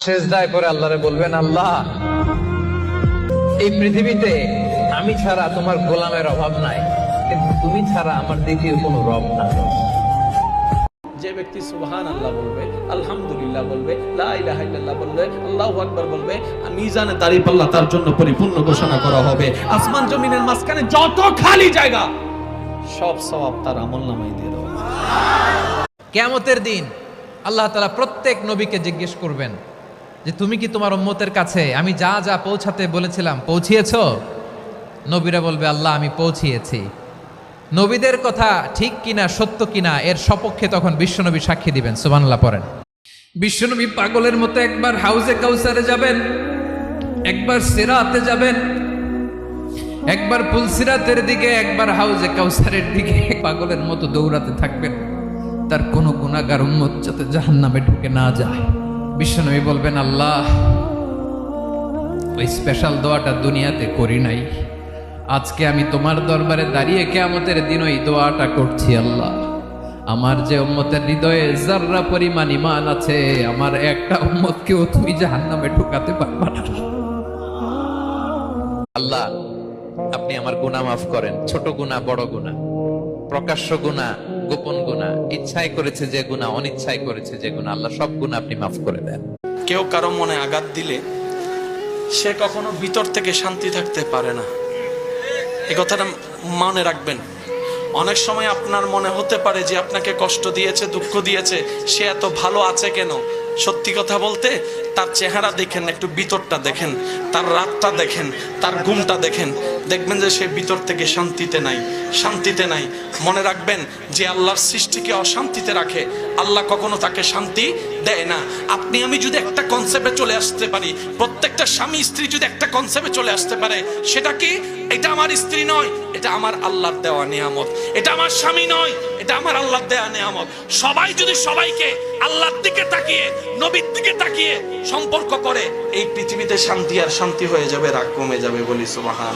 সিজদায় পড়ে আল্লাহরে বলবেন, আল্লাহ এই পৃথিবীতে আমি ছাড়া তোমার গোলামের অভাব নাই, কিন্তু তুমি ছাড়া আমার দ্বিতীয় কোনো রব নাই। যে ব্যক্তি সুবহানাল্লাহ বলবে, আলহামদুলিল্লাহ বলবে, লা ইলাহা ইল্লাল্লাহ বলবে, আল্লাহু আকবার বলবে, মিজানে দাঁড়িপাল্লা তার জন্য পরিপূর্ণ ঘোষণা করা হবে। আসমান জমিনের মাঝখানে যত খালি জায়গা সব সওয়াব তার আমলনামায় দিয়ে দেওয়া হবে। কিয়ামতের দিন আল্লাহ তাআলা প্রত্যেক নবীকে জিজ্ঞেস করবেন যে তুমি কি তোমার উম্মতের কাছে আমি যা যা পৌঁছাতে বলেছিলাম পৌঁছিয়েছো? নবীরা বলবে, আল্লাহ আমি পৌঁছিয়েছি। নবীদের কথা ঠিক কিনা সত্য কিনা এর সপক্ষে তখন বিশ্বনবী সাক্ষী দিবেন। সুবহানাল্লাহ পড়েন। বিশ্বনবী পাগলের মতো একবার হাউজে কাউসারে যাবেন, একবার সিরাতে যাবেন, একবার পুলসিরাতের দিকে, একবার হাউজে কাউসারের দিকে পাগলের মতো দৌড়াতে থাকবেন, তার কোনো গুনাহগার উম্মত যাতে জাহান্নামে ঢুকে না যায়। বিশ্বনবী বলবেন, আল্লাহ ওই স্পেশাল দোয়াটা দুনিয়াতে করি নাই, আজকে আমি তোমার দরবারে দাঁড়িয়ে কিয়ামতের দিন ওই দোয়াটা করছি। আল্লাহ আমার যে উম্মতের হৃদয়ে যাররা পরিমাণ ঈমান আছে, আমার একটা উম্মতকেও তুমি জাহান্নামে ঢুকাতে পারবা না। আল্লাহ আপনি আমার গুনাহ মাফ করেন, ছোট গুনাহ বড় গুনাহ, প্রকাশ্য গুনাহ গোপন গুনাহ, ইচ্ছায় করেছে যে গুনাহ, অনিচ্ছায় করেছে যে গুনাহ, আল্লাহ সব গুনাহ আপনি মাফ করে দেন। কেউ কারো মনে আঘাত দিলে সে কখনো ভিতর থেকে শান্তি থাকতে পারে না, এই কথাটা মনে রাখবেন। অনেক সময় আপনার মনে হতে পারে যে আপনাকে কষ্ট দিয়েছে, দুঃখ দিয়েছে, সে এত ভালো আছে কেন? সত্যি কথা বলতে তার চেহারা দেখেন, একটু ভিতরটা দেখেন, তার রাতটা দেখেন, তার ঘুমটা দেখেন, দেখবেন যে সে ভিতর থেকে শান্তিতে নাই, শান্তিতে নাই। মনে রাখবেন যে আল্লাহর সৃষ্টিকে অশান্তিতে রাখে, আল্লাহ কখনো তাকে শান্তি দেয় না। আপনি আমি যদি একটা কনসেপ্টে চলে আসতে পারি, প্রত্যেকটা স্বামী স্ত্রী যদি একটা কনসেপ্টে চলে আসতে পারে, সেটা কি? এটা আমার স্ত্রী নয়, এটা আমার আল্লাহর দেওয়া নিয়ামত। এটা আমার স্বামী নয়, এটা আমার আল্লাহর দেওয়া নিয়ামত। সবাই যদি সবাইকে আল্লাহর দিকে তাকিয়ে, নবীর দিকে তাকিয়ে সম্পর্ক করে, এই পৃথিবীতে শান্তি আর শান্তি হয়ে যাবে, রাগ কমে যাবে। বলি সুবহান।